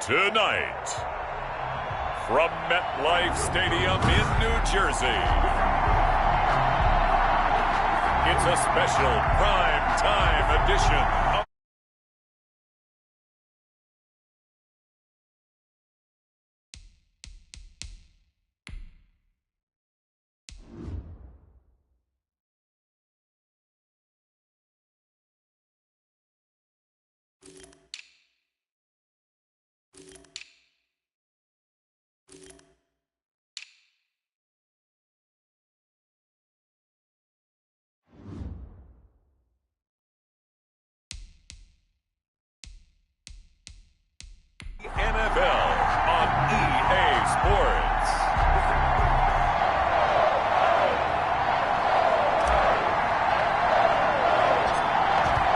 Tonight, from MetLife Stadium in New Jersey, it's a special prime time edition of NFL on EA Sports.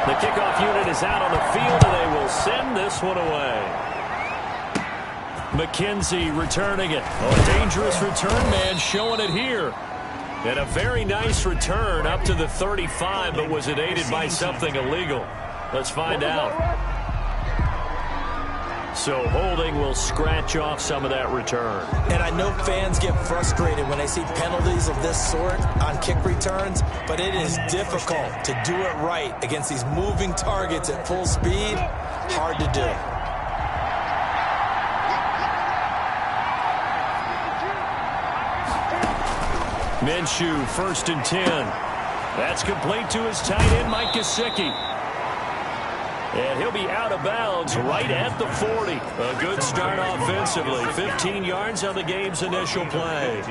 The kickoff unit is out on the field, and they will send this one away. McKenzie returning it. Oh, a dangerous return man showing it here. And a very nice return up to the 35, but was it aided by something illegal? Let's find out. So holding will scratch off some of that return. And I know fans get frustrated when they see penalties of this sort on kick returns, but it is difficult to do it right against these moving targets at full speed. Hard to do. Minshew, 1st and 10. That's complete to his tight end, Mike Gesicki. And he'll be out of bounds right at the 40. A good start offensively. 15 yards on the game's initial play.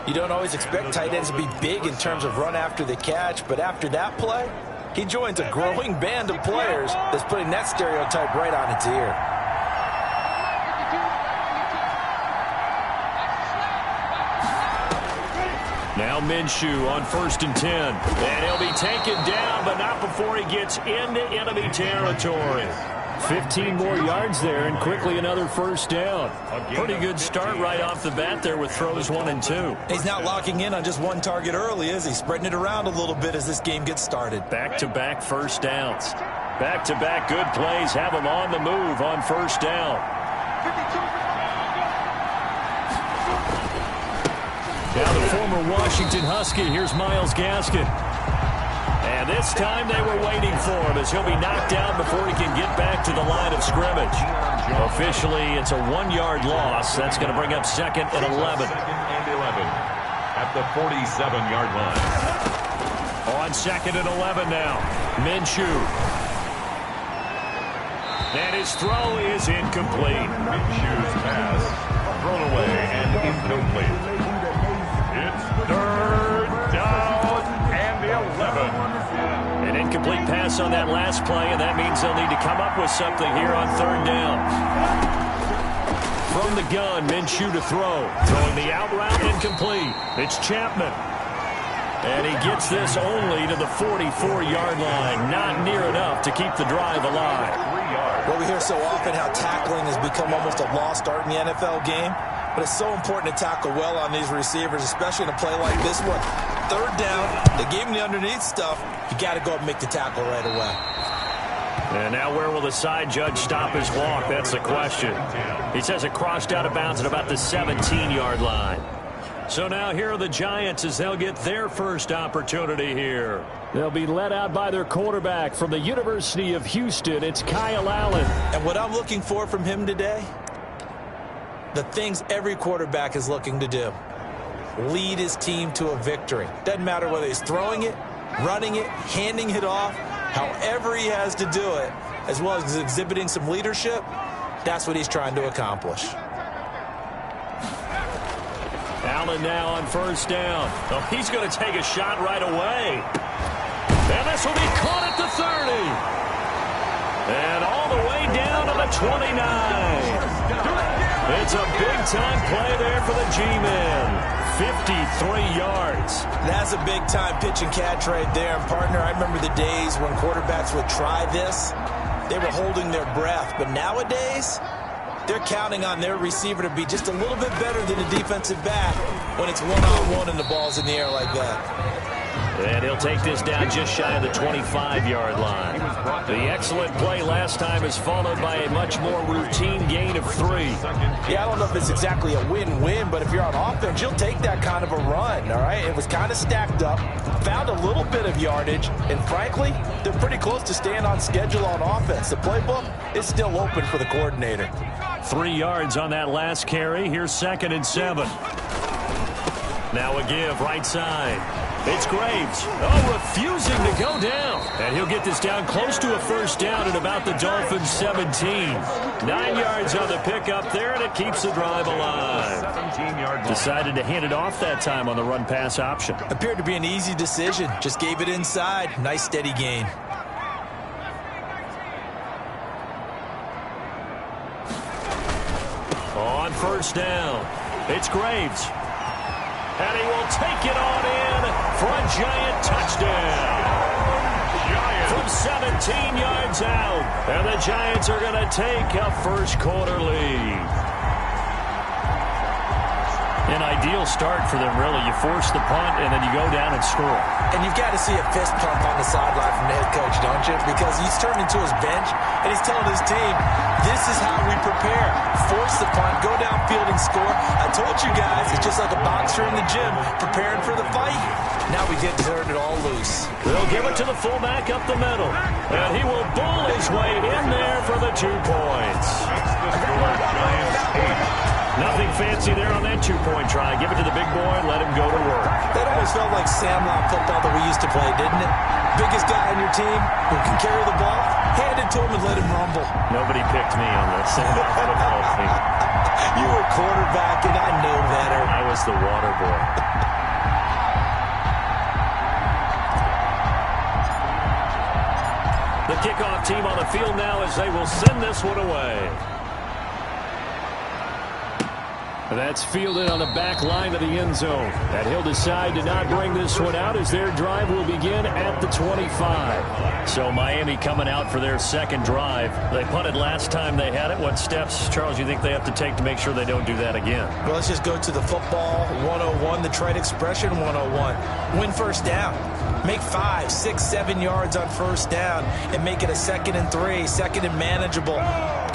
You don't always expect tight ends to be big in terms of run after the catch, but after that play, he joins a growing band of players that's putting that stereotype right on its ear. Now Minshew on 1st and 10. And he'll be taken down, but not before he gets into enemy territory. 15 more yards there, and quickly another first down. Pretty good start right off the bat there with throws 1 and 2. He's not locking in on just one target early, is he? Spreading it around a little bit as this game gets started. Back-to-back first downs. Back-to-back good plays have him on the move on first down. Now the former Washington Husky, here's Myles Gaskin. And this time they were waiting for him as he'll be knocked down before he can get back to the line of scrimmage. Officially, it's a 1-yard loss. That's going to bring up 2nd and 11. At the 47-yard line. On 2nd and 11 now. Minshew. And his throw is incomplete. Minshew's pass thrown away and incomplete. It's 3rd down and 11. An incomplete pass on that last play, and that means they'll need to come up with something here on 3rd down. From the gun, Minshew to throw. Throwing the out route, incomplete. It's Chapman. And he gets this only to the 44-yard line. Not near enough to keep the drive alive. Well, we hear so often how tackling has become almost a lost art in the NFL game. But it's so important to tackle well on these receivers, especially in a play like this one. 3rd down, they gave him the underneath stuff. You got to go up and make the tackle right away. And now where will the side judge stop his walk? That's the question. He says it crossed out of bounds at about the 17-yard line. So now here are the Giants as they'll get their first opportunity here. They'll be led out by their quarterback from the University of Houston. It's Kyle Allen. And what I'm looking for from him today, the things every quarterback is looking to do. Lead his team to a victory. Doesn't matter whether he's throwing it, running it, handing it off, however he has to do it, as well as exhibiting some leadership, that's what he's trying to accomplish. Allen now on 1st down. Oh, he's going to take a shot right away. And this will be caught at the 30. And all the way down to the 29. It's a big-time play there for the G-Men. 53 yards. That's a big-time pitch and catch right there. And, partner, I remember the days when quarterbacks would try this. They were holding their breath. But nowadays, they're counting on their receiver to be just a little bit better than the defensive back when it's one-on-one and the ball's in the air like that. And he'll take this down just shy of the 25-yard line. The excellent play last time is followed by a much more routine gain of 3. Yeah, I don't know if it's exactly a win-win, but if you're on offense, you'll take that kind of a run, all right? It was kind of stacked up, found a little bit of yardage, and frankly, they're pretty close to staying on schedule on offense. The playbook is still open for the coordinator. 3 yards on that last carry. Here's 2nd and 7. Now a give, right side. It's Graves. Oh, refusing to go down. And he'll get this down close to a first down at about the Dolphins' 17. 9 yards on the pickup there, and it keeps the drive alive. Decided to hand it off that time on the run-pass option. Appeared to be an easy decision. Just gave it inside. Nice steady gain. On first down, it's Graves. And he will take it on in for a Giant touchdown. From 17 yards out. And the Giants are going to take a first-quarter lead. An ideal start for them, really. You force the punt, and then you go down and score. And you've got to see a fist pump on the sideline from the head coach, don't you? Because he's turned into his bench, and he's telling his team, this is how we prepare. Force the punt, go downfield and score. I told you guys, it's just like a boxer in the gym preparing for the fight. Now we get to turn it all loose. They'll give it to the fullback up the middle. And he will bull his way in there for the 2 points. Nothing fancy there on that 2-point try. Give it to the big boy and let him go to work. That almost felt like Sandlot football that we used to play, didn't it? Biggest guy on your team who can carry the ball, hand it to him and let him rumble. Nobody picked me on this football team. You were quarterback, and I know better. I was the water boy. The kickoff team on the field now as they will send this one away. That's fielded on the back line of the end zone. And he'll decide to not bring this one out as their drive will begin at the 25. So Miami coming out for their second drive. They punted last time they had it. What steps, Charles, you think they have to take to make sure they don't do that again? Well, let's just go to the football 101, the trade expression 101. Win first down. Make 5, 6, 7 yards on first down and make it a 2nd and 3, 2nd and manageable.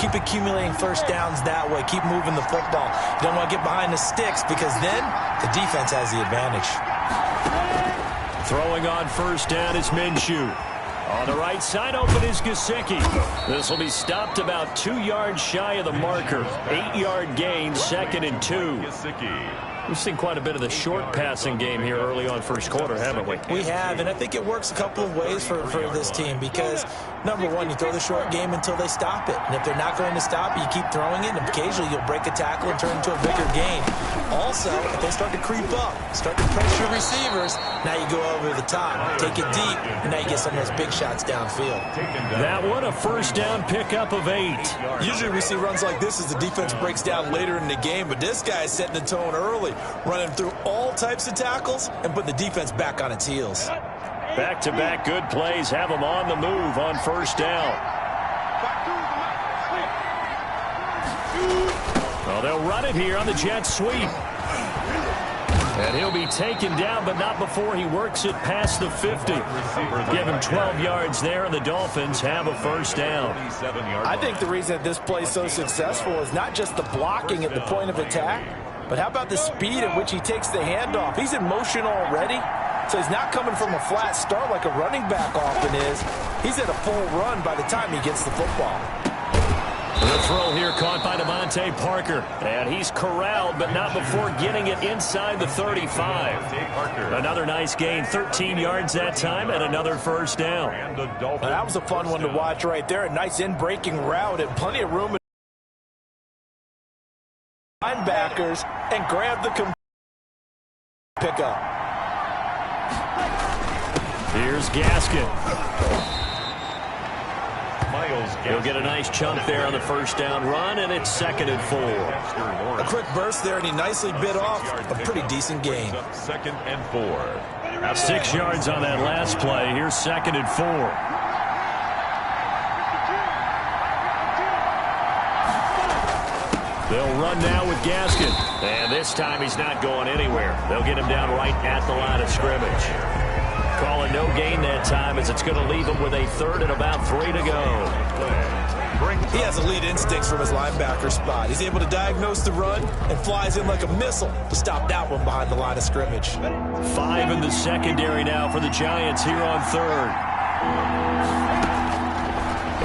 Keep accumulating first downs that way. Keep moving the football. You don't want to get behind the sticks because then the defense has the advantage. Throwing on first down is Minshew. On the right side open is Gesicki. This will be stopped about 2 yards shy of the marker. 8-yard gain, 2nd and 2. We've seen quite a bit of the short passing game here early on first quarter, haven't we? We have, and I think it works a couple of ways for this team because, number one, you throw the short game until they stop it. And if they're not going to stop it, you keep throwing it, and occasionally you'll break a tackle and turn into a bigger gain. Also, if they start to creep up, start to pressure receivers, now you go over the top, take it deep, and now you get some of those big shots downfield. That one, a first down pickup of 8. Usually we see runs like this as the defense breaks down later in the game, but this guy is setting the tone early, running through all types of tackles and putting the defense back on its heels. Back-to-back good plays have them on the move on first down. Well, they'll run it here on the jet sweep. And he'll be taken down, but not before he works it past the 50. Give him 12 yards there, and the Dolphins have a first down. I think the reason that this play is so successful is not just the blocking at the point of attack, but how about the speed at which he takes the handoff? He's in motion already, so he's not coming from a flat start like a running back often is. He's at a full run by the time he gets the football. The throw here caught by Devontae Parker. And he's corralled, but not before getting it inside the 35. Another nice gain, 13 yards that time, and another first down. Now, that was a fun one to watch right there. A nice in-breaking route and plenty of room. Linebackers and grab the pickup. Here's Gaskin. He'll get a nice chunk there on the first down run, and it's 2nd and 4. A quick burst there, and he nicely bit off a pretty decent gain. 2nd and 4. 6 yards on that last play. Here's 2nd and 4. They'll run now with Gaskin. And this time he's not going anywhere. They'll get him down right at the line of scrimmage. Call it no gain that time as it's going to leave him with a third and about 3 to go. He has elite instincts from his linebacker spot. He's able to diagnose the run and flies in like a missile to stop that one behind the line of scrimmage. 5 in the secondary now for the Giants here on third.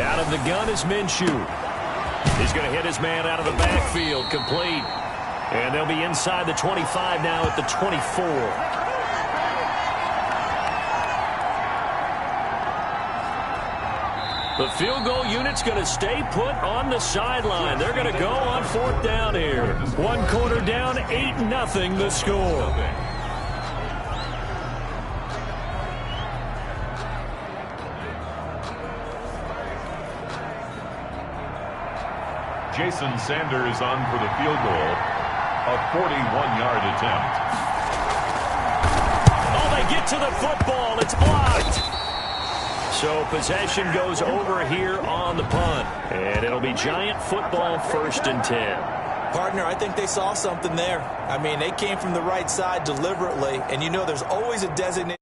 Out of the gun is Minshew. He's going to hit his man out of the backfield, complete. And they'll be inside the 25 now at the 24. The field goal unit's going to stay put on the sideline. They're going to go on 4th down here. 1 quarter down, 8-0 the score. Jason Sanders on for the field goal. A 41-yard attempt. Oh, they get to the football. It's blocked. So possession goes over here on the punt. And it'll be Giant football 1st and 10. Partner, I think they saw something there. I mean, they came from the right side deliberately, and you know there's always a designated.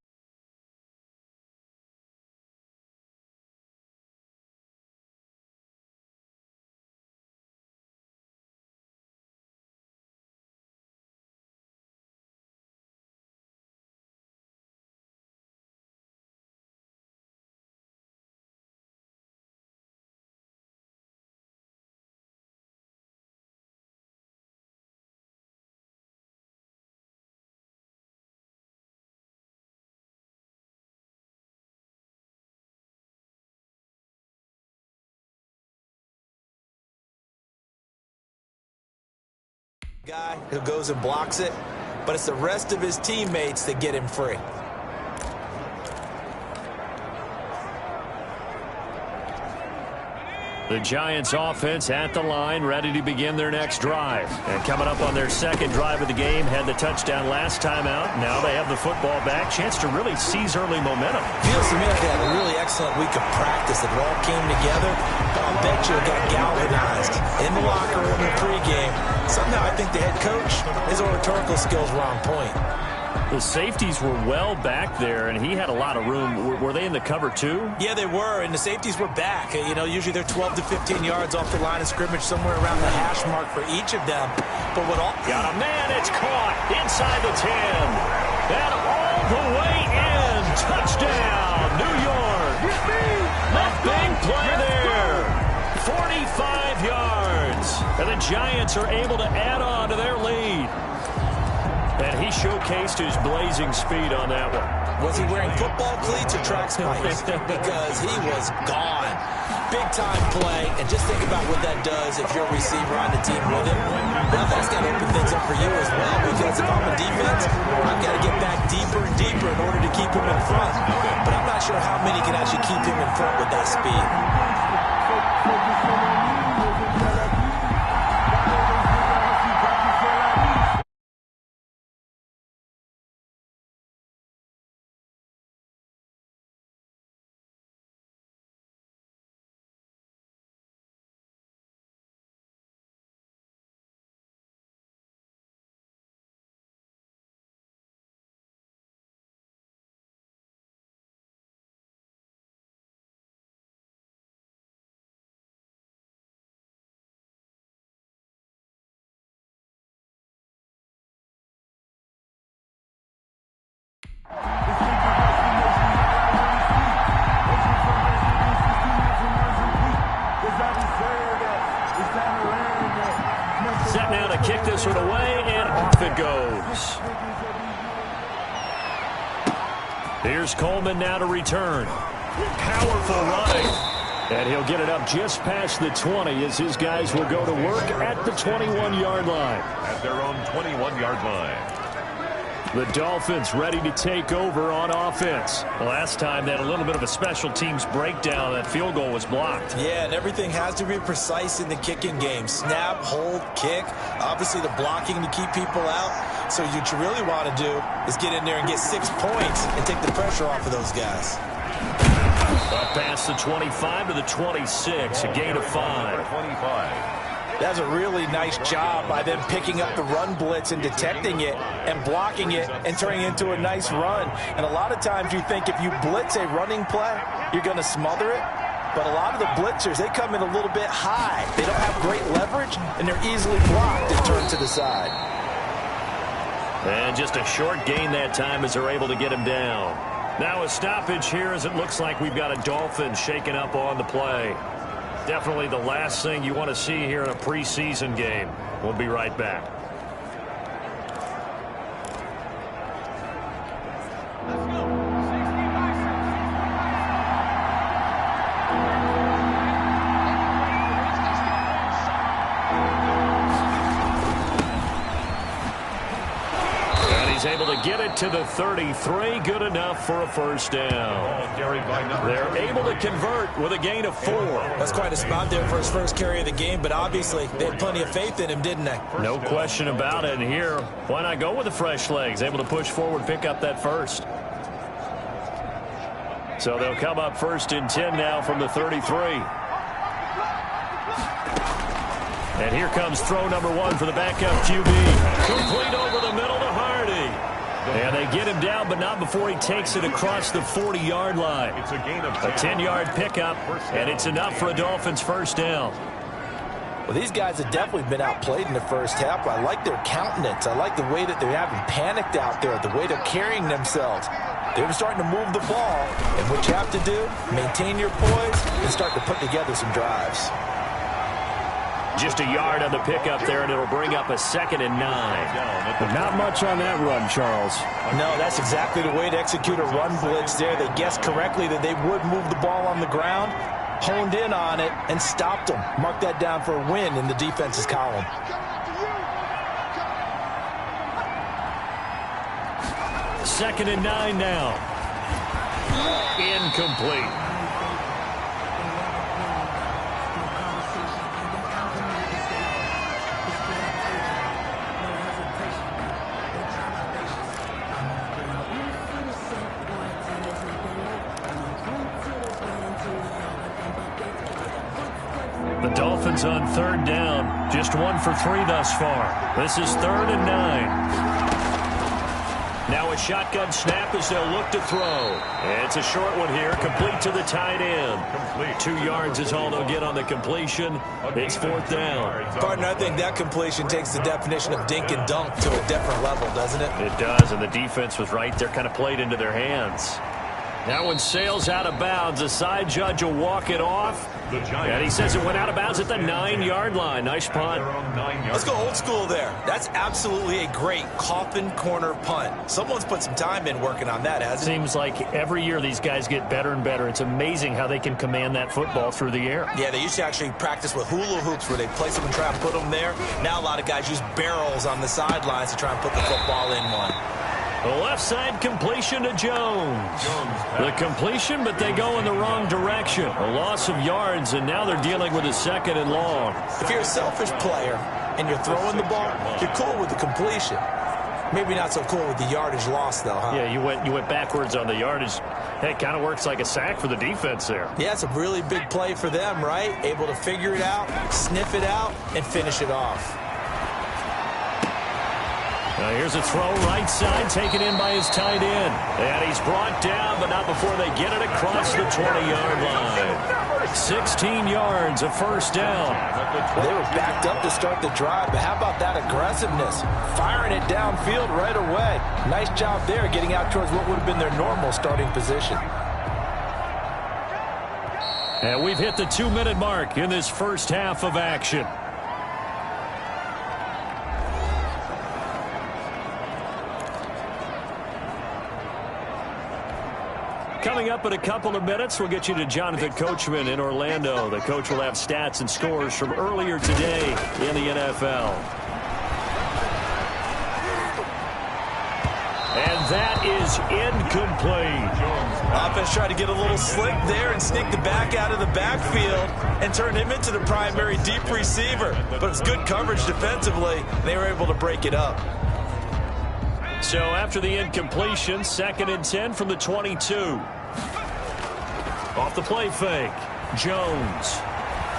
Guy who goes and blocks it, but it's the rest of his teammates that get him free. The Giants offense at the line, ready to begin their next drive. And coming up on their second drive of the game, had the touchdown last time out. Now they have the football back. Chance to really seize early momentum. Feels to me like they had a really excellent week of practice. It all came together. I'll bet you it got galvanized in the locker room in pregame. Somehow I think the head coach, his oratorical skills were on point. The safeties were well back there, and he had a lot of room. Were they in the cover too? Yeah, they were, and the safeties were back. You know, usually they're 12 to 15 yards off the line of scrimmage, somewhere around the hash mark for each of them. But what all... Got a man, it's caught inside the 10. And all the way in. Touchdown, New York. A big play there. 45 yards. And the Giants are able to add on to their lead. And he showcased his blazing speed on that one. Was he wearing football cleats or track spikes? Because he was gone. Big-time play. And just think about what that does if you're a receiver on the team with him. Well, that's got to open things up for you as well. Because if I'm a defense, I've got to get back deeper and deeper in order to keep him in front. But I'm not sure how many can actually keep him in front with that speed. Set now to kick this one away, and off it goes. Here's Coleman now to return. Powerful running. And he'll get it up just past the 20 as his guys will go to work at the 21-yard line. At their own 21-yard line. The Dolphins ready to take over on offense. Last time they had a little bit of a special teams breakdown. That field goal was blocked. Yeah, and everything has to be precise in the kicking game. Snap, hold, kick. Obviously the blocking to keep people out. So what you really want to do is get in there and get 6 points and take the pressure off of those guys. Up past the 25 to the 26, a gain of 5. 25. That's a really nice job by them picking up the run blitz and detecting it and blocking it and turning it into a nice run. And a lot of times you think if you blitz a running play, you're going to smother it. But a lot of the blitzers, they come in a little bit high. They don't have great leverage, and they're easily blocked and turned to the side. And just a short gain that time as they're able to get him down. Now a stoppage here as it looks like we've got a Dolphin shaken up on the play. Definitely the last thing you want to see here in a preseason game. We'll be right back. Able to get it to the 33. Good enough for a first down. They're able to convert with a gain of 4. That's quite a spot there for his first carry of the game, but obviously they had plenty of faith in him, didn't they? No question about it. And here, why not go with the fresh legs? Able to push forward, pick up that first. So they'll come up 1st and 10 now from the 33. And here comes throw number 1 for the backup QB. Complete over the middle to Hardy. And they get him down, but not before he takes it across the 40-yard line. It's a gain of 10. A 10-yard pickup, and it's enough for a Dolphins first down. Well, these guys have definitely been outplayed in the first half. I like their countenance. I like the way that they're having panicked out there, the way they're carrying themselves. They're starting to move the ball, and what you have to do, maintain your poise and start to put together some drives. Just a yard on the pickup there, and it'll bring up a 2nd and 9. Not much on that run, Charles. No, that's exactly the way to execute a run blitz there. They guessed correctly that they would move the ball on the ground, honed in on it, and stopped them. Mark that down for a win in the defense's column. Second and 9 now. Incomplete. The Dolphins on 3rd down. Just 1 for 3 thus far. This is 3rd and 9. Now a shotgun snap as they'll look to throw. It's a short one here, complete to the tight end. 2 yards is all they'll get on the completion. It's 4th down. Partner, I think that completion takes the definition of dink and dunk to a different level, doesn't it? It does, and the defense was right there, kind of played into their hands. Now when sails out of bounds, the side judge will walk it off. And he says it went out of bounds at the 9-yard line. Nice punt. Let's go old school there. That's absolutely a great coffin corner punt. Someone's put some time in working on that, hasn't it? Seems like every year these guys get better and better. It's amazing how they can command that football through the air. Yeah, they used to actually practice with hula hoops where they place them and try and put them there. Now a lot of guys use barrels on the sidelines to try and put the football in one. The left side completion to Jones. The completion, but they go in the wrong direction. A loss of yards, and now they're dealing with a 2nd and long. If you're a selfish player and you're throwing the ball, you're cool with the completion. Maybe not so cool with the yardage loss, though, huh? Yeah, you went backwards on the yardage. Hey, it kind of works like a sack for the defense there. Yeah, it's a really big play for them, right? Able to figure it out, sniff it out, and finish it off. Now here's a throw right side, taken in by his tight end. And he's brought down, but not before they get it across the 20-yard line. 16 yards, a first down. They were backed up to start the drive, but how about that aggressiveness? Firing it downfield right away. Nice job there, getting out towards what would have been their normal starting position. And we've hit the 2-minute mark in this first half of action. Coming up in a couple of minutes, we'll get you to Jonathan Coachman in Orlando. The coach will have stats and scores from earlier today in the NFL. And that is incomplete. Offense tried to get a little slick there and sneak the back out of the backfield and turn him into the primary deep receiver. But it's good coverage defensively. They were able to break it up. So after the incompletion, 2nd and 10 from the 22. Off the play fake, Jones.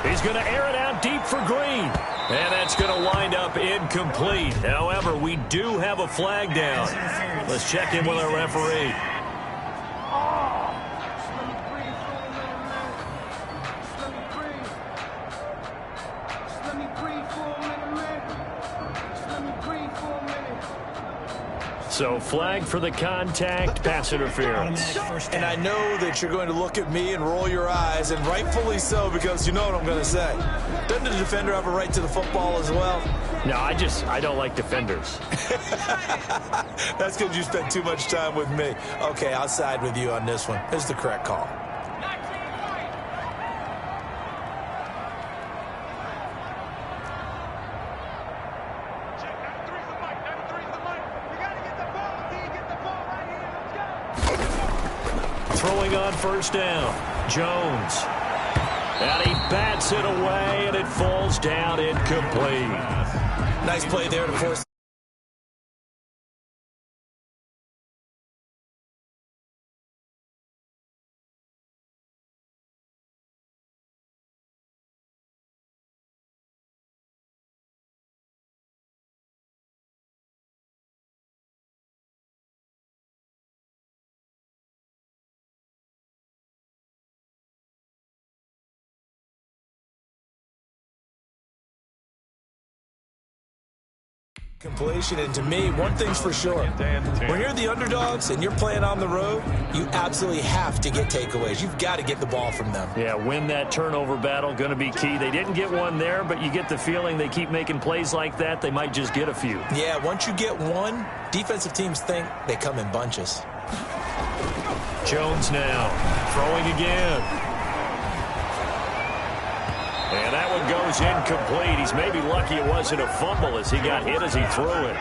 He's going to air it out deep for Green. And that's going to wind up incomplete. However, we do have a flag down. Let's check in with our referee. So flag for the contact, pass interference. And I know that you're going to look at me and roll your eyes, and rightfully so, because you know what I'm going to say. Doesn't the defender have a right to the football as well? No, I don't like defenders. That's because you spent too much time with me. Okay, I'll side with you on this one. It's the correct call. Throwing on first down, Jones. And he bats it away, and it falls down incomplete. Nice play there to force. Completion, and to me, one thing's for sure. When you're the underdogs and you're playing on the road, you absolutely have to get takeaways. You've got to get the ball from them. Yeah, win that turnover battle, going to be key. They didn't get one there, but you get the feeling they keep making plays like that, they might just get a few. Yeah, once you get one, defensive teams think they come in bunches. Jones now, throwing again. And that one goes incomplete. He's maybe lucky it wasn't a fumble as he got hit as he threw it.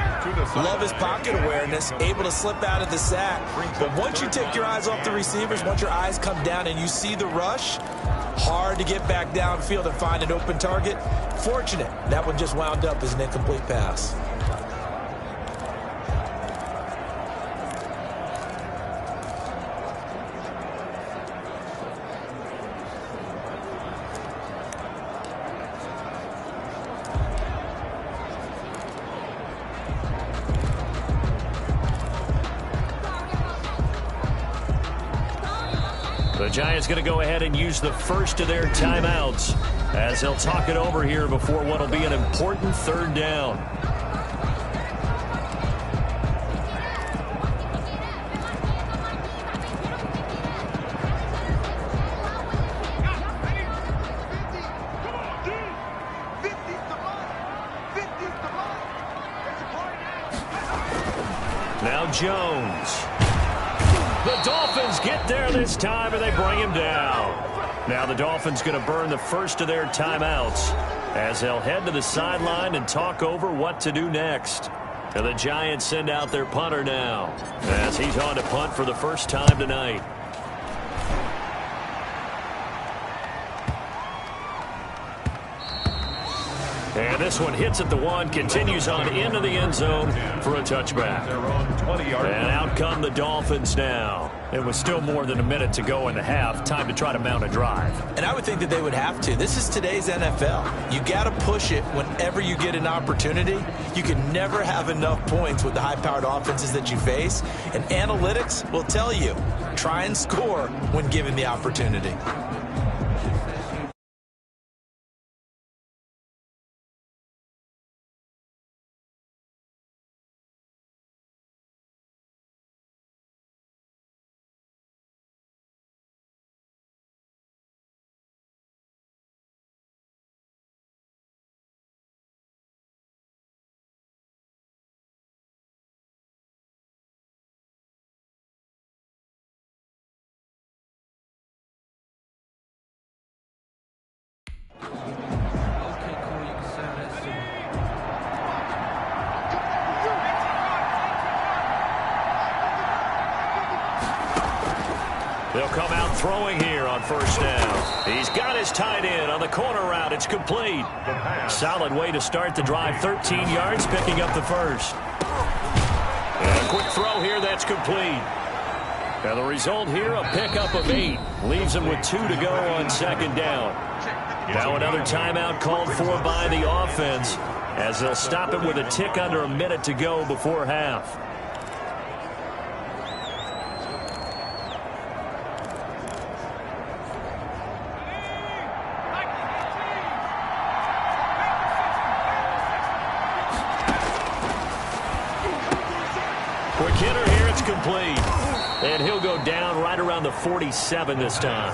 Love his pocket awareness, able to slip out of the sack. But once you take your eyes off the receivers, once your eyes come down and you see the rush, hard to get back downfield and find an open target. Fortunate, that one just wound up as an incomplete pass. The Giants going to go ahead and use the first of their timeouts as they'll talk it over here before what will be an important third down. Now Jones. The Dolphins get there this time, and they bring him down. Now the Dolphins going to burn the first of their timeouts as they'll head to the sideline and talk over what to do next. And the Giants send out their punter now as he's on to punt for the first time tonight. And this one hits at the one, continues on into the end zone for a touchback. And out come the Dolphins now. It was still more than a minute to go in the half. Time to try to mount a drive. And I would think that they would have to. This is today's NFL. You got to push it whenever you get an opportunity. You can never have enough points with the high-powered offenses that you face. And analytics will tell you, try and score when given the opportunity. They'll come out throwing here on first down. He's got his tight end on the corner route. It's complete. Solid way to start the drive. 13 yards, picking up the first. And a quick throw here. That's complete. Now the result here, a pickup of 8. Leaves them with 2 to go on second down. Now another timeout called for by the offense, as they'll stop it with a tick under a minute to go before half. Quick hitter here, it's complete. And he'll go down right around the 47 this time.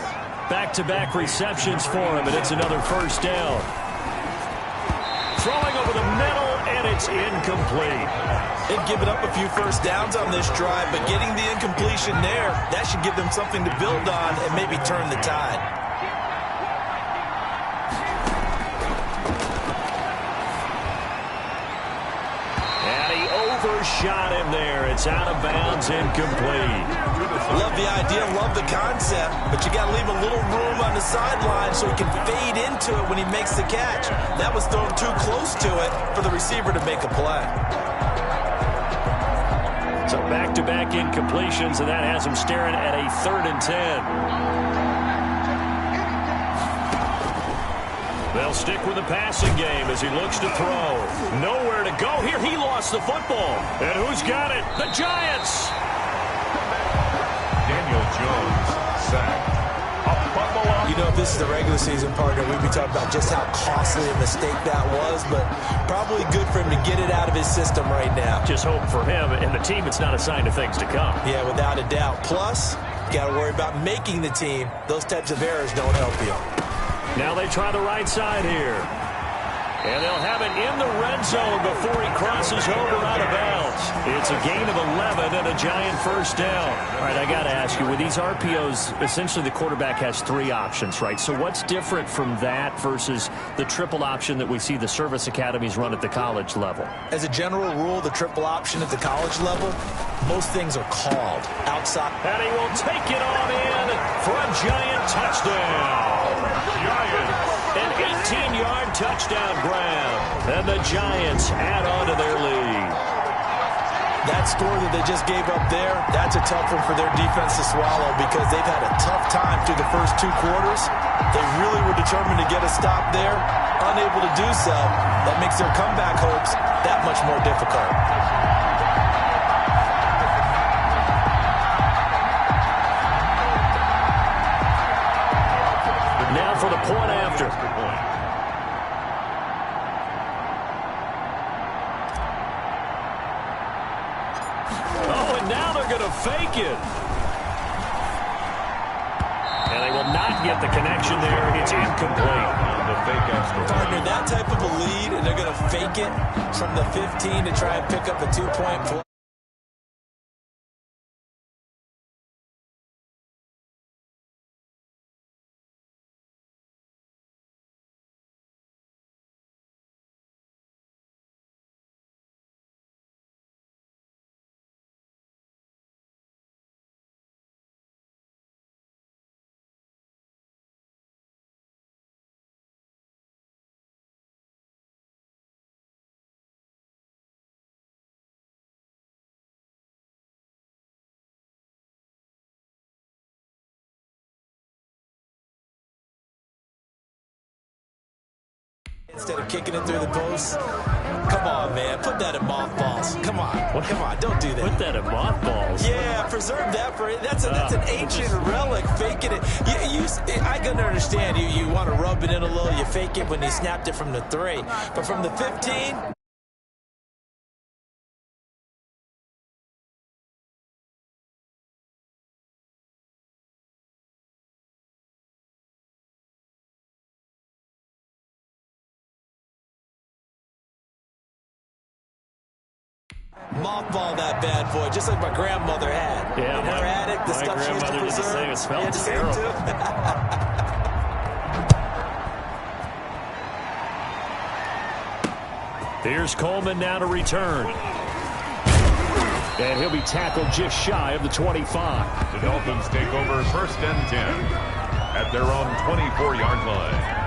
Back-to-back receptions for him, and it's another first down. Throwing over the middle, and it's incomplete. They've given up a few first downs on this drive, but getting the incompletion there, that should give them something to build on and maybe turn the tide. Overshot him there. It's out of bounds, incomplete. Love the idea, love the concept, but you got to leave a little room on the sideline so he can fade into it when he makes the catch. That was thrown too close to it for the receiver to make a play. So back-to-back incompletions, and that has him staring at a 3rd and 10. They'll stick with the passing game as he looks to throw. Nowhere to go here. He lost the football. And who's got it? The Giants. Daniel Jones sacked. You know, if this is the regular season, partner, we'd be talking about just how costly a mistake that was, but probably good for him to get it out of his system right now. Just hope for him and the team it's not a sign of things to come. Yeah, without a doubt. Plus, you got to worry about making the team. Those types of errors don't help you. Now they try the right side here. And they'll have it in the red zone before he crosses over out of bounds. It's a gain of 11 and a Giant first down. All right, I got to ask you, with these RPOs, essentially the quarterback has 3 options, right? So what's different from that versus the triple option that we see the service academies run at the college level? As a general rule, the triple option at the college level, most things are called outside. And he will take it on in for a Giant touchdown. An 18-yard touchdown grab. And the Giants add on to their lead. That score that they just gave up there, that's a tough one for their defense to swallow because they've had a tough time through the first 2 quarters. They really were determined to get a stop there. Unable to do so, that makes their comeback hopes that much more difficult. Now for the point after. Oh, and now they're going to fake it. And they will not get the connection there. It's incomplete. Partner, that type of a lead, and they're going to fake it from the 15 to try and pick up a 2-point play. Instead of kicking it through the post. Come on, man. Put that in mothballs. Come on. Come on. Don't do that. Put that in mothballs? Yeah, preserve that for it. That's an ancient relic. Faking it. I can understand. You want to rub it in a little. You fake it when you snapped it from the 3. But from the 15... mothball that bad boy, just like my grandmother had. Yeah, in her attic, the stuff she used to preserve. Did the same. It smelled terrible. Here's Coleman now to return. And he'll be tackled just shy of the 25. The Dolphins take over 1st and 10 at their own 24-yard line.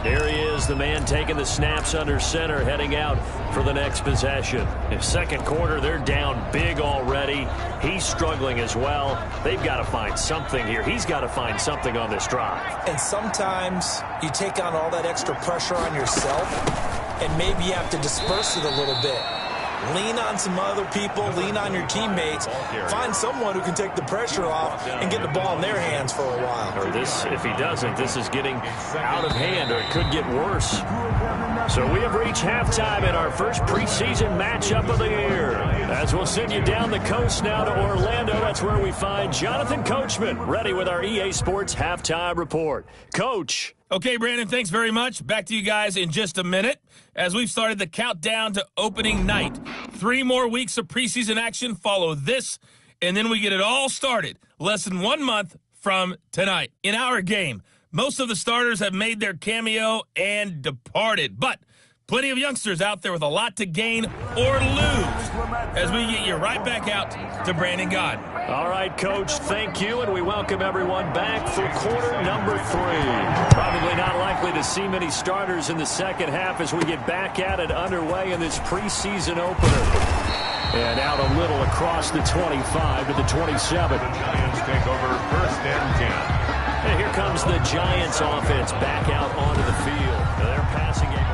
Here he is, the man taking the snaps under center, heading out for the next possession. In second quarter, they're down big already. He's struggling as well. They've got to find something here. He's got to find something on this drive. And sometimes you take on all that extra pressure on yourself, and maybe you have to disperse it a little bit. Lean on some other people, lean on your teammates, find someone who can take the pressure off and get the ball in their hands for a while. Or this, if he doesn't, this is getting out of hand, or it could get worse. So we have reached halftime in our first preseason matchup of the year. As we'll send you down the coast now to Orlando, that's where we find Jonathan Coachman, ready with our EA Sports Halftime Report. Coach. Okay, Brandon, thanks very much. Back to you guys in just a minute as we've started the countdown to opening night. 3 more weeks of preseason action follow this, and then we get it all started less than 1 month from tonight. In our game, most of the starters have made their cameo and departed, but plenty of youngsters out there with a lot to gain or lose as we get you right back out to Brandon God. All right, Coach, thank you, and we welcome everyone back for quarter number 3. Probably not likely to see many starters in the second half as we get back at it underway in this preseason opener. And out a little across the 25 to the 27. Giants take over first and 10. And here comes the Giants offense back out onto the field. Now their passing game is...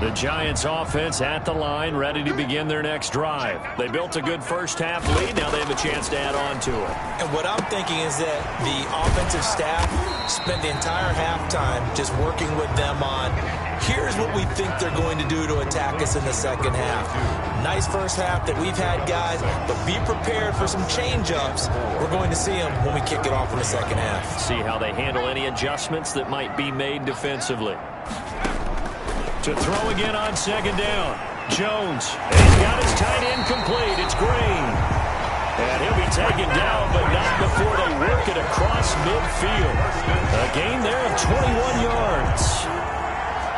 The Giants offense at the line, ready to begin their next drive. They built a good first half lead. Now they have a chance to add on to it. And what I'm thinking is that the offensive staff spent the entire halftime just working with them on, here's what we think they're going to do to attack us in the second half. Nice first half that we've had, guys, but be prepared for some change-ups. We're going to see them when we kick it off in the second half. See how they handle any adjustments that might be made defensively. To throw again on second down. Jones. And he's got his tight end complete. It's Green. And he'll be taken down, but not before they work it across midfield. A gain there of 21 yards.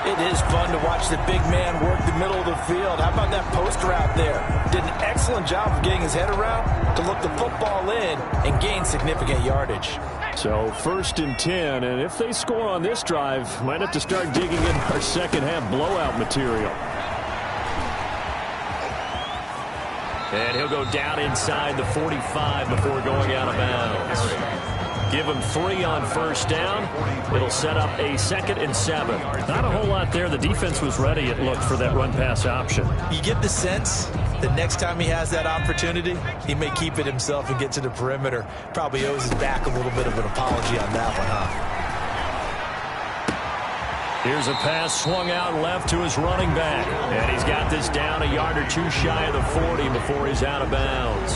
It is fun to watch the big man work the middle of the field. How about that post route there? Did an excellent job of getting his head around to look the football in and gain significant yardage. So first and 10, and if they score on this drive, might have to start digging in our second half blowout material. And he'll go down inside the 45 before going out of bounds. Give him 3 on first down. It'll set up a 2nd and 7. Not a whole lot there. The defense was ready, it looked, for that run-pass option. You get the sense that next time he has that opportunity, he may keep it himself and get to the perimeter. Probably owes his back a little bit of an apology on that one, huh? Here's a pass swung out left to his running back. And he's got this down a yard or 2 shy of the 40 before he's out of bounds.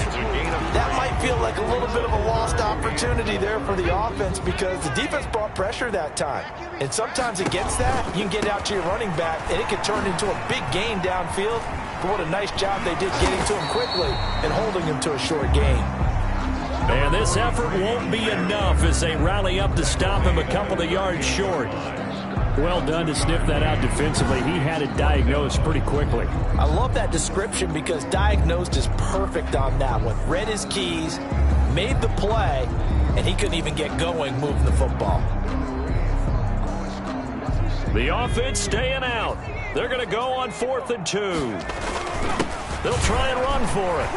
That might feel like a little bit of a lost opportunity there for the offense because the defense brought pressure that time. And sometimes against that, you can get out to your running back, and it can turn into a big gain downfield. But what a nice job they did getting to him quickly and holding him to a short gain. And this effort won't be enough as they rally up to stop him a couple of yards short. Well done to sniff that out defensively. He had it diagnosed pretty quickly. I love that description because diagnosed is perfect on that one. Read his keys, made the play, and he couldn't even get going moving the football. The offense staying out. They're going to go on 4th and 2. They'll try and run for it.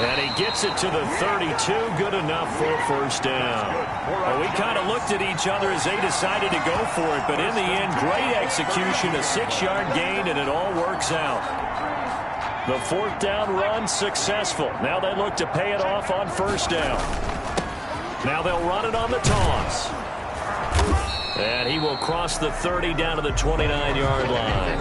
And he gets it to the 32. Good enough for a first down. Well, we kind of looked at each other as they decided to go for it. But in the end, great execution, a 6-yard gain, and it all works out. The 4th down run successful. Now they look to pay it off on first down. Now they'll run it on the toss. And he will cross the 30 down to the 29-yard line.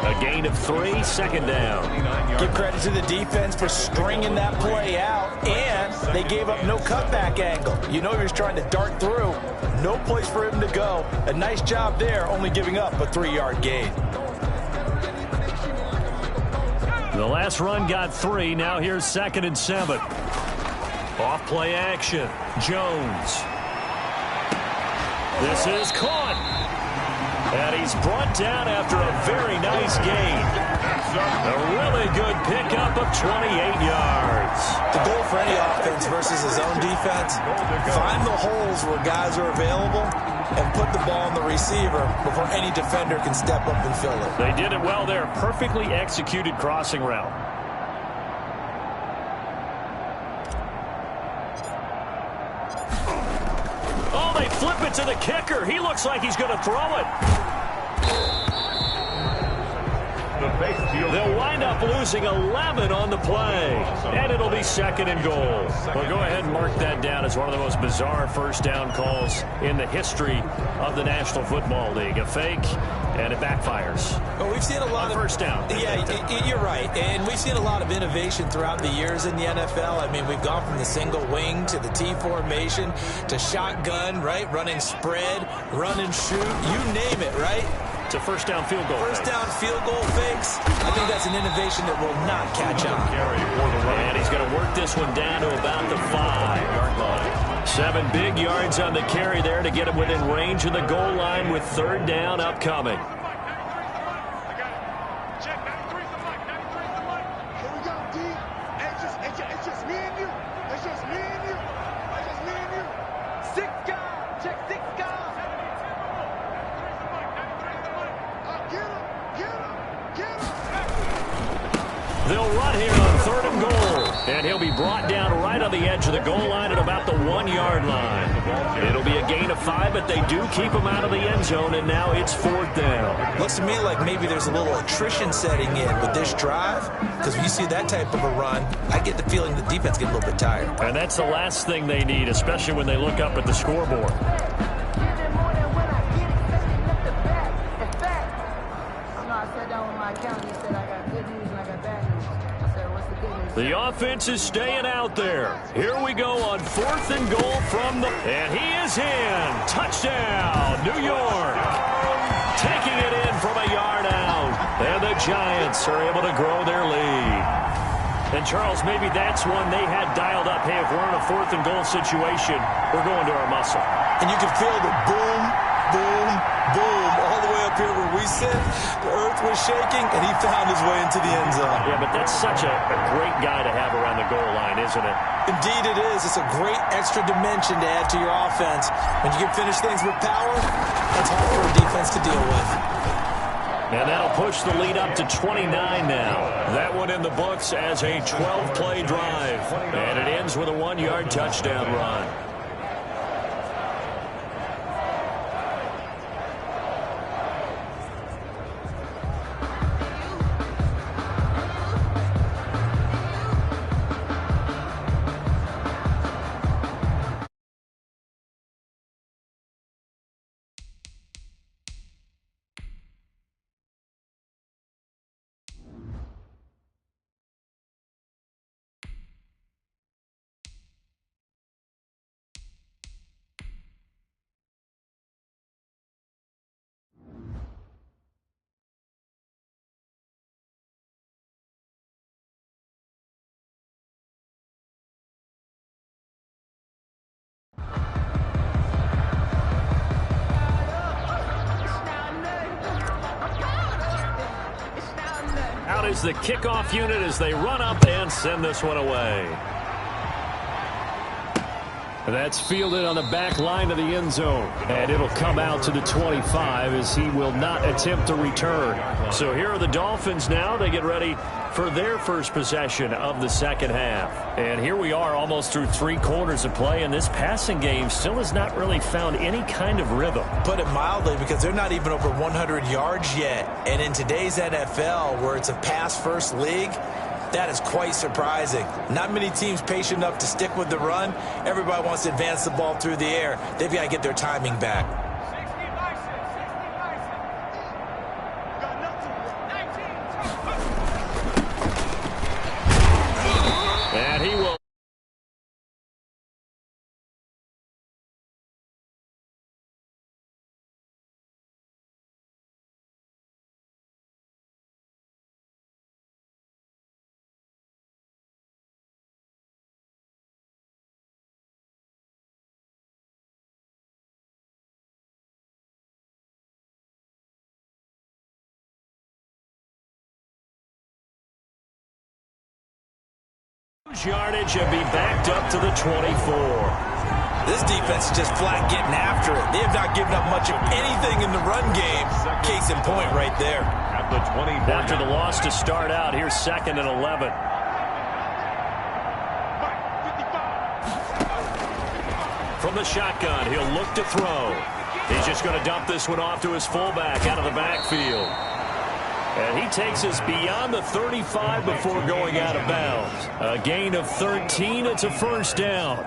A gain of 3, 2nd down. Give credit to the defense for stringing that play out, and they gave up no cutback angle. You know he was trying to dart through. No place for him to go. A nice job there, only giving up a 3-yard gain. The last run got 3. Now here's 2nd and 7. Off play action. Jones. This is caught. And he's brought down after a very nice gain. A really good pickup of 28 yards. The goal for any offense versus his own defense, find the holes where guys are available and put the ball on the receiver before any defender can step up and fill it. They did it well there. Perfectly executed crossing route. Oh, they flip it to the kicker. He looks like he's going to throw it. They'll wind up losing 11 on the play, and it'll be 2nd and goal. Well, go ahead and mark that down as one of the most bizarre first down calls in the history of the National Football League. A fake, and it backfires. Well, we've seen a lot of first down. Yeah, you're right. And we've seen a lot of innovation throughout the years in the NFL. I mean, we've gone from the single wing to the T formation to shotgun, right? Running spread, run and shoot, you name it, right? It's a first down field goal. First down field goal fakes. I think that's an innovation that will not catch on. And he's going to work this one down to about the 5-yard line. 7 big yards on the carry there to get him within range of the goal line with 3rd down upcoming. They'll run here on 3rd and goal. And he'll be brought down right on the edge of the goal line at about the 1-yard line. It'll be a gain of 5, but they do keep him out of the end zone, and now it's 4th down. Looks to me like maybe there's a little attrition setting in with this drive, because when you see that type of a run, I get the feeling the defense gets a little bit tired. And that's the last thing they need, especially when they look up at the scoreboard. The offense is staying out there. Here we go on 4th and goal from the... And he is in. Touchdown, New York. Taking it in from a yard out. And the Giants are able to grow their lead. And, Charles, maybe that's one they had dialed up. Hey, if we're in a 4th and goal situation, we're going to our muscle. And you can feel the boom, boom, boom all the way up here where we sit. The earth was shaking, and he found his way into the end zone. Yeah, but that's such a great guy to have around the goal line, isn't it? Indeed it is. It's a great extra dimension to add to your offense. When you can finish things with power, that's hard for a defense to deal with. And that'll push the lead up to 29 now. That one in the books as a 12-play drive. And it ends with a 1-yard touchdown run. Out is the kickoff unit as they run up and send this one away. That's fielded on the back line of the end zone. And it'll come out to the 25 as he will not attempt to return. So here are the Dolphins now. They get ready for their first possession of the second half. And here we are almost through 3 quarters of play, and this passing game still has not really found any kind of rhythm. Put it mildly, because they're not even over 100 yards yet. And in today's NFL, where it's a pass-first league, that is quite surprising. Not many teams patient enough to stick with the run. Everybody wants to advance the ball through the air. They've got to get their timing back. Yardage and be backed up to the 24. This defense is just flat getting after it. They have not given up much of anything in the run game. Case in point right there. At the 24. After the loss to start out, here's 2nd and 11. From the shotgun, he'll look to throw. He's just going to dump this one off to his fullback out of the backfield. And he takes us beyond the 35 before going out of bounds. A gain of 13. It's a first down.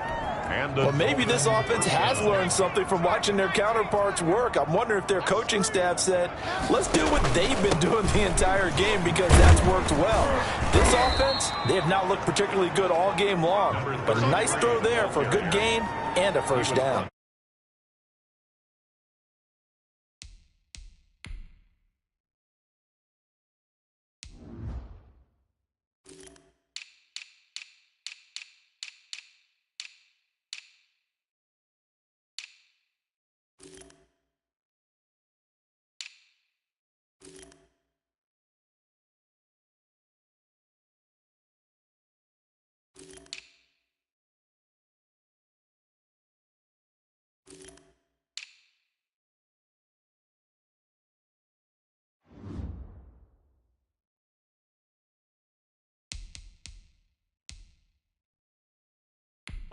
Well, maybe this offense has learned something from watching their counterparts work. I'm wondering if their coaching staff said, let's do what they've been doing the entire game because that's worked well. This offense, they have not looked particularly good all game long. But a nice throw there for a good gain and a first down.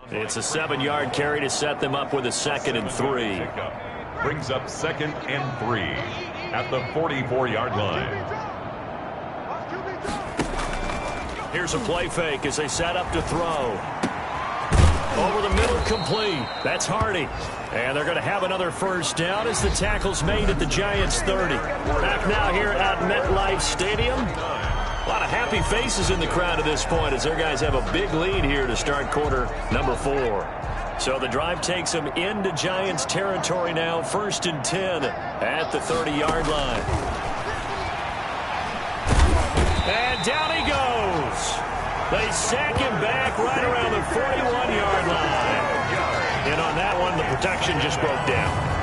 It's a 7-yard carry to set them up with a 2nd and 3. Brings up 2nd and 3 at the 44-yard line. Here's a play fake as they set up to throw. Over the middle, complete. That's Hardy. And they're going to have another first down as the tackle's made at the Giants' 30. Back now here at MetLife Stadium. A lot of happy faces in the crowd at this point as their guys have a big lead here to start quarter number 4. So the drive takes them into Giants territory now, 1st and 10 at the 30-yard line. And down he goes. They sack him back right around the 41-yard line. And on that one, the protection just broke down.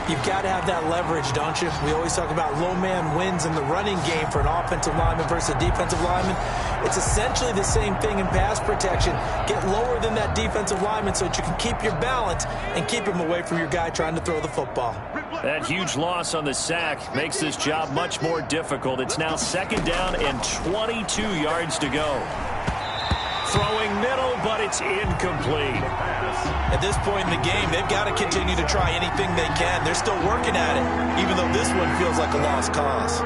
You've got to have that leverage, don't you? We always talk about low man wins in the running game for an offensive lineman versus a defensive lineman. It's essentially the same thing in pass protection. Get lower than that defensive lineman so that you can keep your balance and keep him away from your guy trying to throw the football. That huge loss on the sack makes this job much more difficult. It's now 2nd down and 22 yards to go. Throwing middle, but it's incomplete. At this point in the game, they've got to continue to try anything they can. They're still working at it, even though this one feels like a lost cause.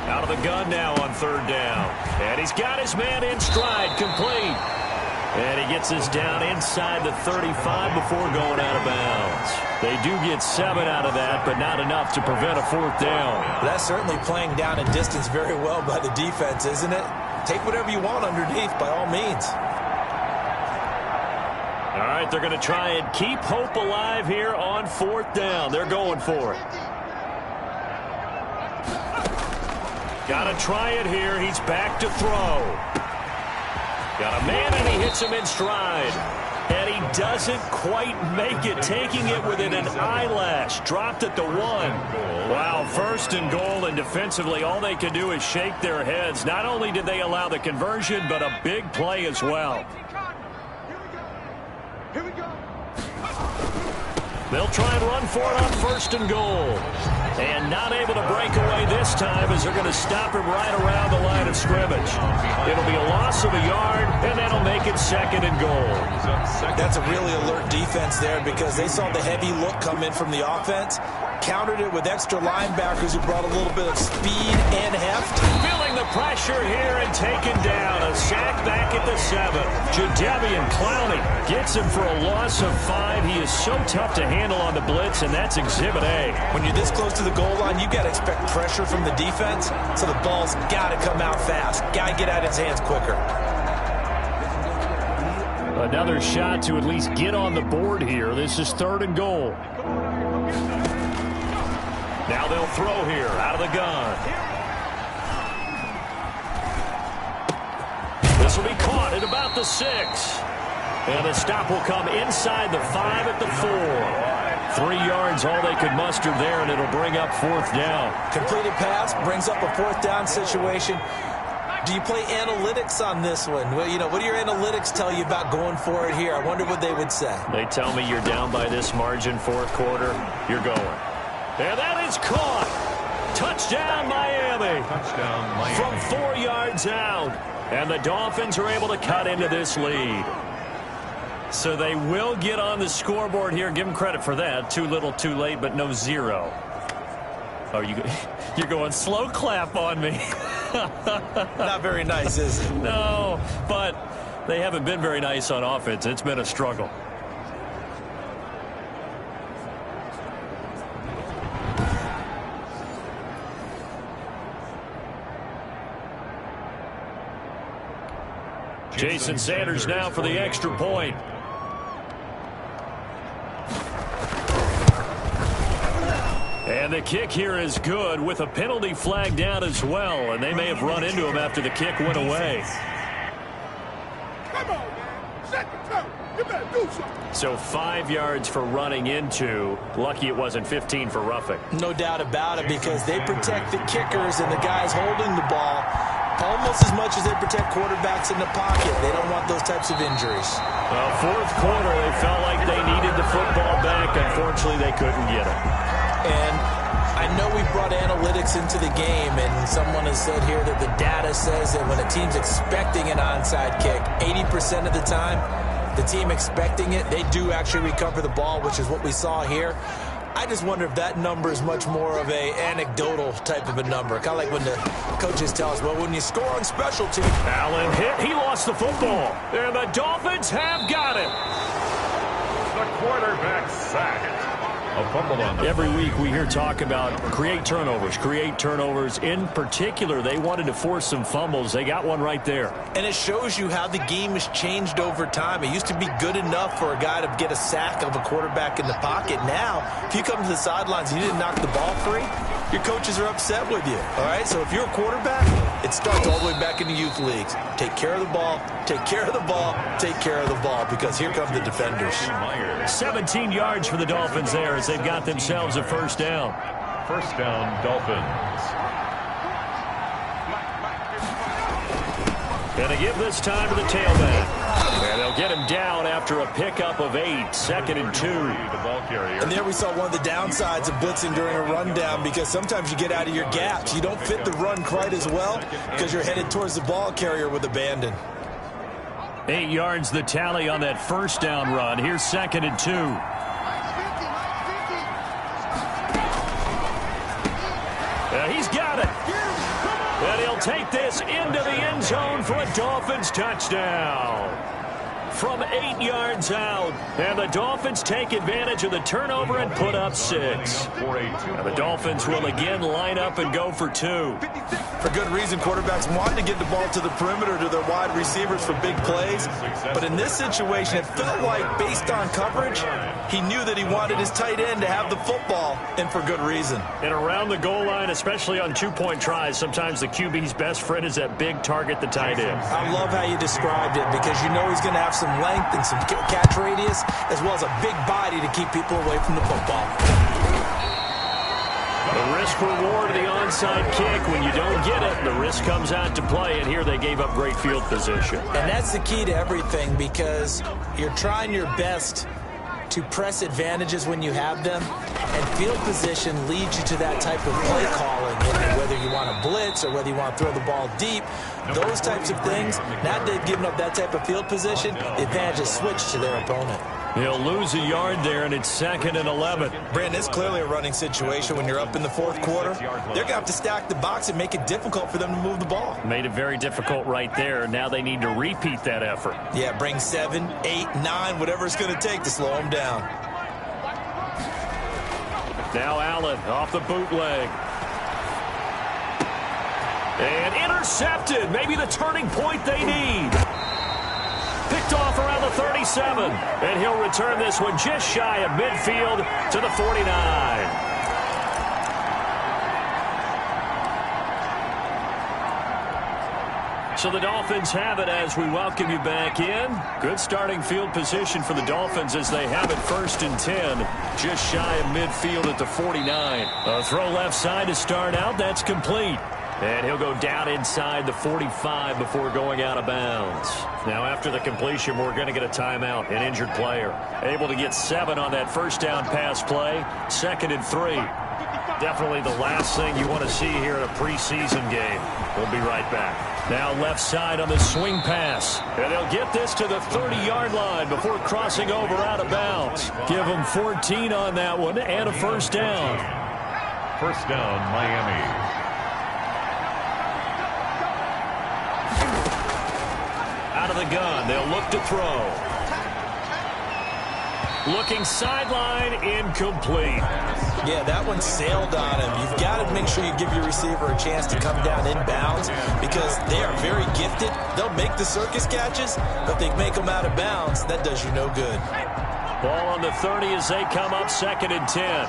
Out of the gun now on 3rd down. And he's got his man in stride, complete. And he gets us down inside the 35 before going out of bounds. They do get 7 out of that, but not enough to prevent a 4th down. That's certainly playing down in distance very well by the defense, isn't it? Take whatever you want underneath, by all means. All right, they're going to try and keep hope alive here on 4th down. They're going for it. Got to try it here. He's back to throw. Got a man, and he hits him in stride. And he doesn't quite make it, taking it within an eyelash. Dropped at the 1. Wow, 1st and goal, and defensively, all they can do is shake their heads. Not only did they allow the conversion, but a big play as well. They'll try and run for it on 1st and goal. And not able to break away this time as they're going to stop him right around the line of scrimmage. It'll be a loss of a yard, and that'll make it 2nd and goal. That's a really alert defense there because they saw the heavy look come in from the offense, countered it with extra linebackers who brought a little bit of speed and heft. Feeling the pressure here and taken down. A sack back at the 7. Jadeveon Clowney gets him for a loss of 5. He is so tough to handle on the blitz, and that's Exhibit A. When you're this close to the goal line, you got to expect pressure from the defense, so the ball's got to come out fast. Got to get out of his hands quicker. Another shot to at least get on the board here. This is 3rd and goal. Now they'll throw here out of the gun. This will be caught at about the 6. And the stop will come inside the 5 at the 4. 3 yards, all they could muster there, and it'll bring up 4th down. Completed pass brings up a 4th down situation. Do you play analytics on this one? Well, what do your analytics tell you about going for it here? I wonder what they would say. They tell me you're down by this margin, 4th quarter, you're going. And that is caught. Touchdown, Miami. Touchdown, Miami. From 4 yards out. And the Dolphins are able to cut into this lead. So they will get on the scoreboard here. Give them credit for that. Too little, too late, but no 0. Oh, you're going slow clap on me. Not very nice, is it? No, but they haven't been very nice on offense. It's been a struggle. Jason Sanders now for the extra point. And the kick here is good with a penalty flag down as well. And they may have run into him after the kick went away. Come on, man. Set the tone. You better do something. So 5 yards for running into. Lucky it wasn't 15 for roughing. No doubt about it, because they protect the kickers and the guys holding the ball almost as much as they protect quarterbacks in the pocket. They don't want those types of injuries. Well, 4th quarter, they felt like they needed the football back. Unfortunately, they couldn't get it. And I know we brought analytics into the game, and someone has said here that the data says that when a team's expecting an onside kick, 80% of the time, the team expecting it, they do actually recover the ball, which is what we saw here. I just wonder if that number is much more of a anecdotal type of a number. Kind of like when the coaches tell us, well, when you score on special teams. Allen hit. He lost the football. And the Dolphins have got it. The quarterback sack. A fumble on the Every week we hear talk about create turnovers. In particular, they wanted to force some fumbles. They got one right there. And it shows you how the game has changed over time. It used to be good enough for a guy to get a sack of a quarterback in the pocket. Now, if you come to the sidelines and you didn't knock the ball free, your coaches are upset with you. All right, so if you're a quarterback, it starts all the way back in the youth leagues. Take care of the ball, take care of the ball, take care of the ball, because here come the defenders. 17 yards for the Dolphins there as they've got themselves a 1st down. 1st down, Dolphins. Gonna give this time to the tailback. And they'll get him down after a pickup of 8, 2nd and 2. The ball carrier. And there we saw one of the downsides of blitzing during a rundown, because sometimes you get out of your gaps. You don't fit the run quite as well because you're headed towards the ball carrier with abandon. 8 yards the tally on that 1st down run. Here's 2nd and 2. He's got it. And he'll take this into the end zone for a Dolphins touchdown. From 8 yards out. And the Dolphins take advantage of the turnover and put up 6. And the Dolphins will again line up and go for 2. For good reason, quarterbacks wanted to get the ball to the perimeter to their wide receivers for big plays. But in this situation, it felt like, based on coverage, he knew that he wanted his tight end to have the football, and for good reason. And around the goal line, especially on 2-point tries, sometimes the QB's best friend is that big target, the tight end. I love how you described it, because you know he's going to have some length and some catch radius, as well as a big body to keep people away from the football. The risk-reward of the onside kick, when you don't get it, the risk comes out to play, and here they gave up great field position. And that's the key to everything, because you're trying your best to press advantages when you have them, and field position leads you to that type of play calling. And whether you want to blitz or whether you want to throw the ball deep, those types of things, now that they've given up that type of field position, the advantage is switched to their opponent. He'll lose a yard there, and it's 2nd and 11. Brandon, it's clearly a running situation when you're up in the 4th quarter. They're going to have to stack the box and make it difficult for them to move the ball. Made it very difficult right there. Now they need to repeat that effort. Yeah, bring 7, 8, 9, whatever it's going to take to slow them down. Now Allen off the bootleg. And intercepted. Maybe the turning point they need. Picked off around the 37. And he'll return this one just shy of midfield to the 49. So the Dolphins have it as we welcome you back in. Good starting field position for the Dolphins as they have it 1st and 10. Just shy of midfield at the 49. A throw left side to start out. That's complete. And he'll go down inside the 45 before going out of bounds. Now after the completion, we're going to get a timeout, an injured player. Able to get 7 on that first down pass play. 2nd and 3. Definitely the last thing you want to see here in a preseason game. We'll be right back. Now left side on the swing pass. And they'll get this to the 30-yard line before crossing over out of bounds. Give them 14 on that one and a first down. First down, Miami. Out of the gun, they'll look to throw. Looking sideline, incomplete. Yeah, that one sailed on him. You've got to make sure you give your receiver a chance to come down inbounds because they are very gifted. They'll make the circus catches, but they make them out of bounds. That does you no good. Ball on the 30 as they come up 2nd and 10.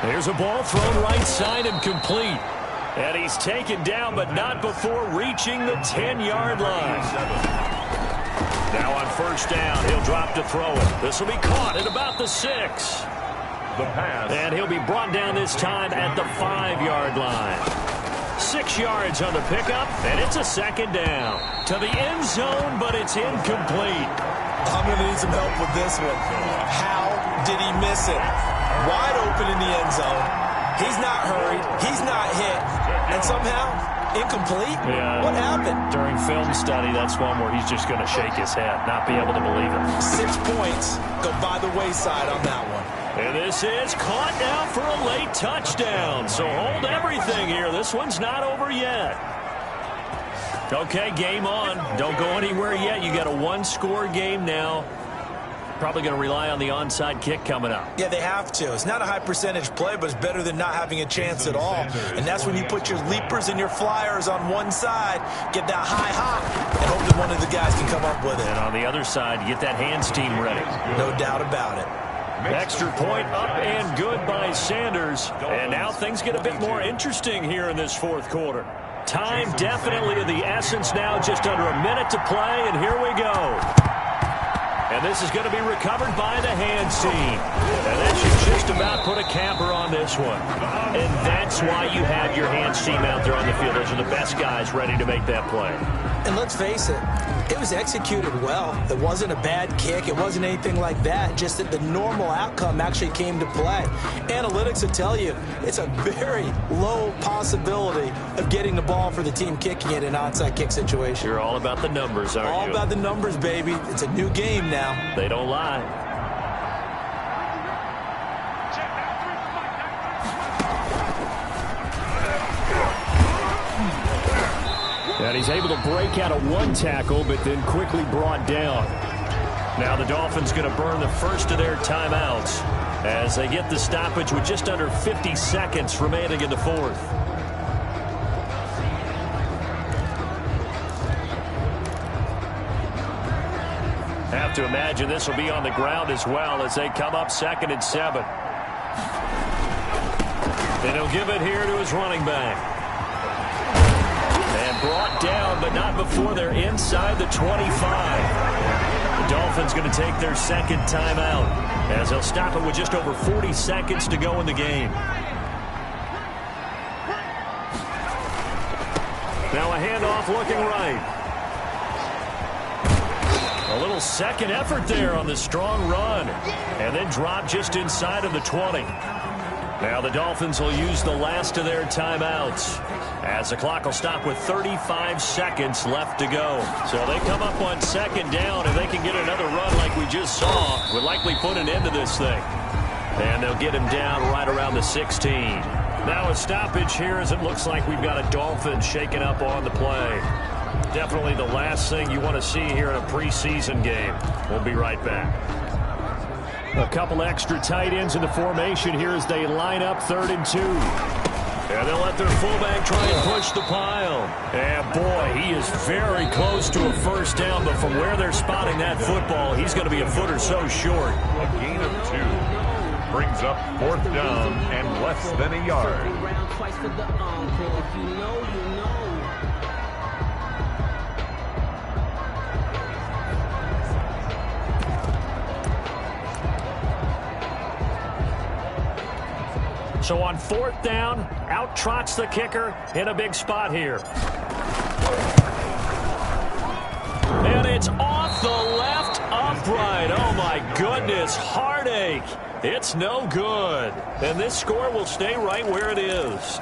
There's a ball thrown right side and complete. And he's taken down, but not before reaching the 10-yard line. Now on first down, he'll drop to throw it. This will be caught at about the 6. The pass. And he'll be brought down this time at the 5-yard line. 6 yards on the pickup, and it's a 2nd down. To the end zone, but it's incomplete. I'm going to need some help with this one. How did he miss it? Wide open in the end zone. He's not hurried. He's not hit. And somehow, incomplete? Yeah. What happened? During film study, that's one where he's just going to shake his head, not be able to believe it. 6 points go by the wayside on that one. And this is caught now for a late touchdown. So hold everything here. This one's not over yet. Okay, game on. Don't go anywhere yet. You got a 1-score game now. Probably going to rely on the onside kick coming up. Yeah, they have to. It's not a high percentage play, but it's better than not having a chance at all. And that's when you put your leapers and your flyers on one side, get that high hop, and hope that one of the guys can come up with it. And on the other side, you get that hands team ready. No doubt about it. Extra point up and good by Sanders. And now things get a bit more interesting here in this 4th quarter. Time definitely of the essence now, just under a minute to play, and here we go. And this is going to be recovered by the hands team. And that should just about put a capper on this one. And that's why you have your hands team out there on the field. Those are the best guys ready to make that play. And let's face it, it was executed well. It wasn't a bad kick. It wasn't anything like that. Just that the normal outcome actually came to play. Analytics will tell you it's a very low possibility of getting the ball for the team kicking it in an onside kick situation. You're all about the numbers, aren't you? All about the numbers, baby. It's a new game now. They don't lie. And he's able to break out of 1 tackle, but then quickly brought down. Now the Dolphins going to burn the first of their timeouts as they get the stoppage with just under 50 seconds remaining in the 4th. Have to imagine this will be on the ground as well as they come up 2nd and 7. And he'll give it here to his running back. And brought down, but not before they're inside the 25. The Dolphins going to take their 2nd timeout as they'll stop it with just over 40 seconds to go in the game. Now a handoff looking right. A little second effort there on the strong run. And then drop just inside of the 20. Now the Dolphins will use the last of their timeouts as the clock will stop with 35 seconds left to go. So they come up on 2nd down, and they can get another run like we just saw. Would likely put an end to this thing. And they'll get him down right around the 16. Now a stoppage here as it looks like we've got a Dolphin shaking up on the play. Definitely the last thing you want to see here in a preseason game. We'll be right back. A couple extra tight ends in the formation here as they line up 3rd and 2. And they'll let their fullback try and push the pile. And boy, he is very close to a first down, but from where they're spotting that football, he's going to be a foot or so short. A gain of 2. brings up 4th down and less than a yard. So on 4th down, out trots the kicker in a big spot here. And it's off the left upright. Oh, my goodness. Heartache. It's no good. And this score will stay right where it is.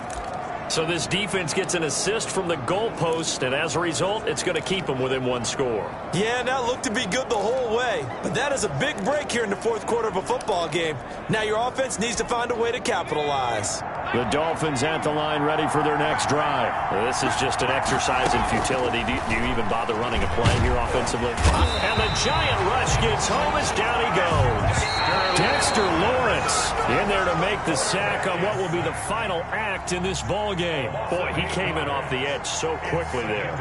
So this defense gets an assist from the goalpost, and as a result, it's going to keep them within one score. Yeah, that looked to be good the whole way. But that is a big break here in the 4th quarter of a football game. Now your offense needs to find a way to capitalize. The Dolphins at the line ready for their next drive. This is just an exercise in futility. Do you even bother running a play here offensively? And the giant rush gets home as down he goes. Dexter Lawrence in there to make the sack on what will be the final act in this ball game. Boy, he came in off the edge so quickly there.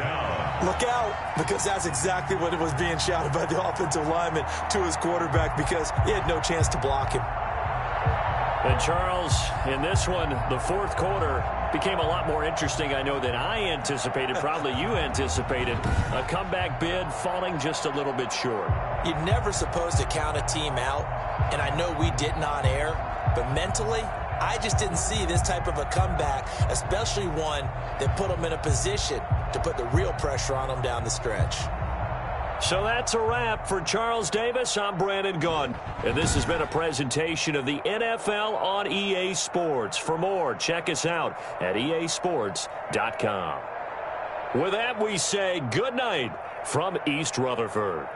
Look out, because that's exactly what it was being shouted by the offensive lineman to his quarterback, because he had no chance to block him. And Charles, in this one, the 4th quarter became a lot more interesting, I know, than I anticipated. Probably you anticipated. A comeback bid falling just a little bit short. You're never supposed to count a team out, and I know we did not err, but mentally, I just didn't see this type of a comeback, especially one that put them in a position to put the real pressure on them down the stretch. So that's a wrap for Charles Davis. I'm Brandon Gunn, and this has been a presentation of the NFL on EA Sports. For more, check us out at easports.com. With that, we say good night from East Rutherford.